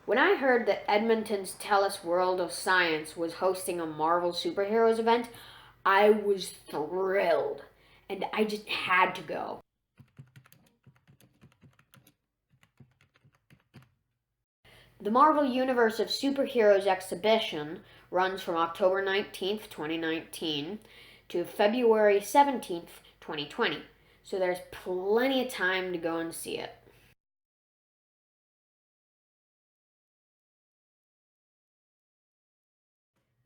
When I heard that Edmonton's Telus World of Science was hosting a Marvel Superheroes event, I was thrilled, and I just had to go. The Marvel Universe of Superheroes exhibition runs from October 19th, 2019 to February 17th, 2020. So there's plenty of time to go and see it.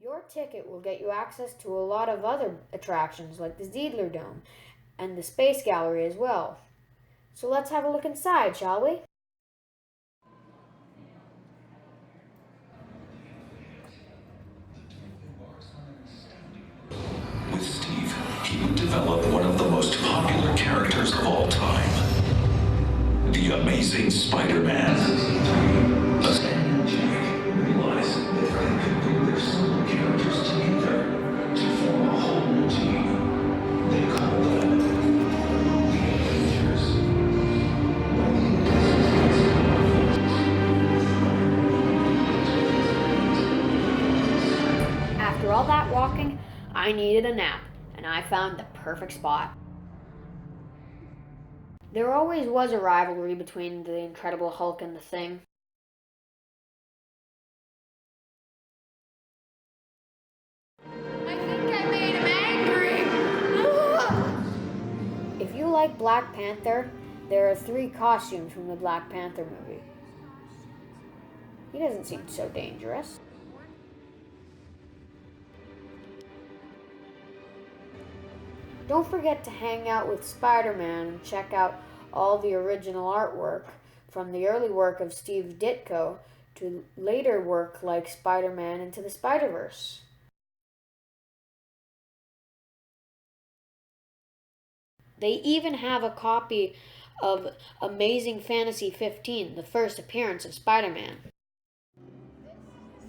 Your ticket will get you access to a lot of other attractions like the Ziegler Dome and the Space Gallery as well. So let's have a look inside, shall we? With Steve, he would develop one of the most popular characters of all time, the Amazing Spider-Man. Realize that they could glue their similar characters together to form a whole new team. They call them the Avengers. After all that walking, I needed a nap, and I found the perfect spot. There always was a rivalry between the Incredible Hulk and the Thing. I think I made him angry. If you like Black Panther, there are 3 costumes from the Black Panther movie. He doesn't seem so dangerous. Don't forget to hang out with Spider-Man and check out all the original artwork, from the early work of Steve Ditko to later work like Spider-Man Into the Spider-Verse. They even have a copy of Amazing Fantasy 15, the first appearance of Spider-Man.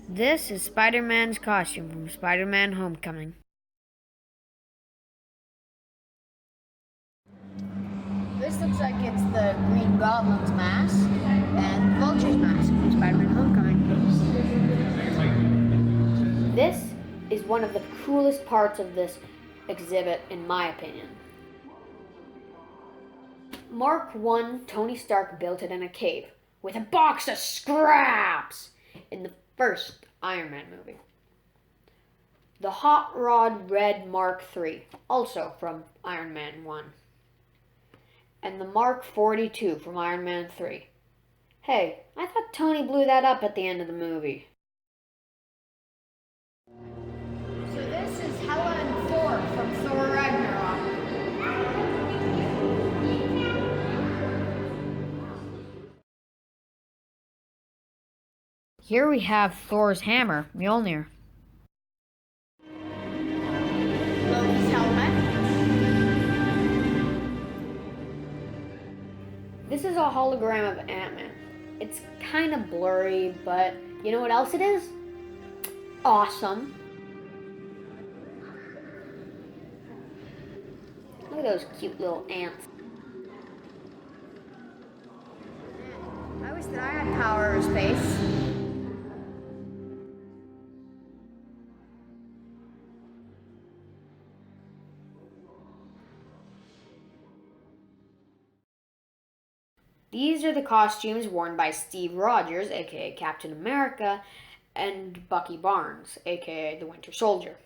This is Spider-Man's costume from Spider-Man Homecoming. This looks like it's the Green Goblin's mask and Vulture's mask from Spider-Man Homecoming. This is one of the coolest parts of this exhibit, in my opinion. Mark I, Tony Stark built it in a cave with a box of scraps in the first Iron Man movie. The Hot Rod Red Mark III, also from Iron Man 1. And the Mark 42 from Iron Man 3. Hey, I thought Tony blew that up at the end of the movie. So this is Helen Thor from Thor Ragnarok. Here we have Thor's hammer, Mjolnir. Loki's helmet. This is a hologram of Ant-Man. It's kind of blurry, but you know what else it is? Awesome. Look at those cute little ants. I wish that I had power of space. These are the costumes worn by Steve Rogers, aka Captain America, and Bucky Barnes, aka the Winter Soldier.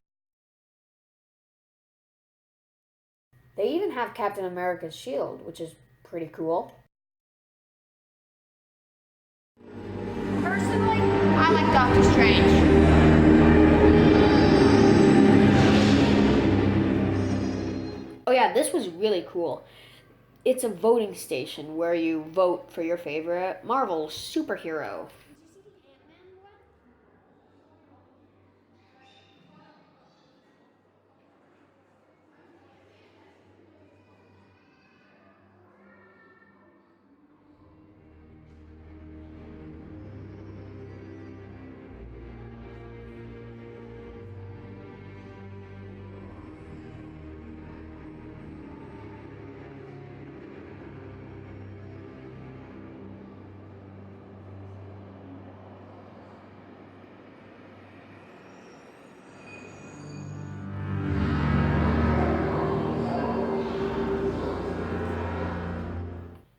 They even have Captain America's shield, which is pretty cool. Personally, I like Doctor Strange. Oh yeah, this was really cool. It's a voting station where you vote for your favorite Marvel superhero.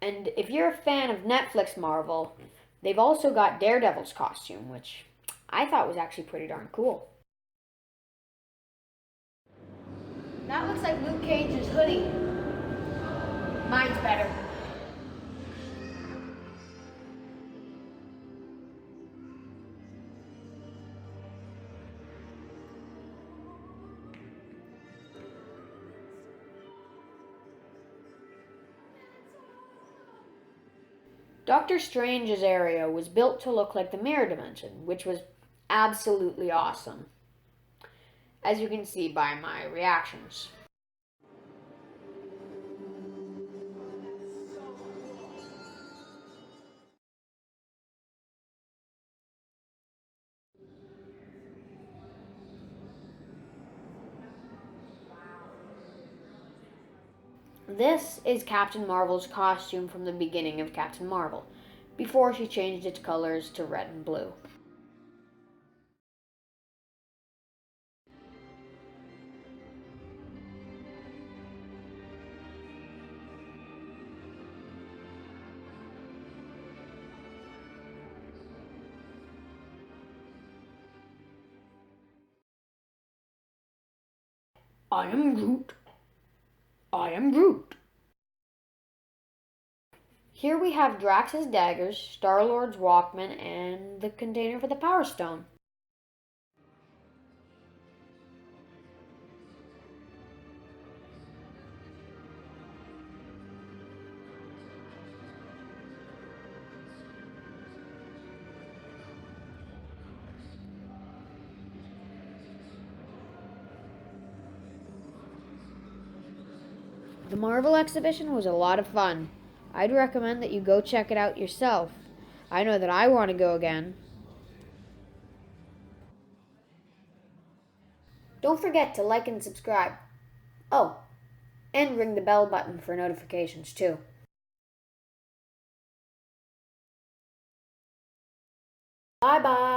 And if you're a fan of Netflix Marvel, they've also got Daredevil's costume, which I thought was actually pretty darn cool. That looks like Luke Cage's hoodie. Mine's better. Doctor Strange's area was built to look like the mirror dimension, which was absolutely awesome, as you can see by my reactions. This is Captain Marvel's costume from the beginning of Captain Marvel, before she changed its colors to red and blue. I am Groot. I am Groot. Here we have Drax's daggers, Star-Lord's Walkman, and the container for the Power Stone. The Marvel exhibition was a lot of fun. I'd recommend that you go check it out yourself. I know that I want to go again. Don't forget to like and subscribe. Oh, and ring the bell button for notifications too. Bye bye.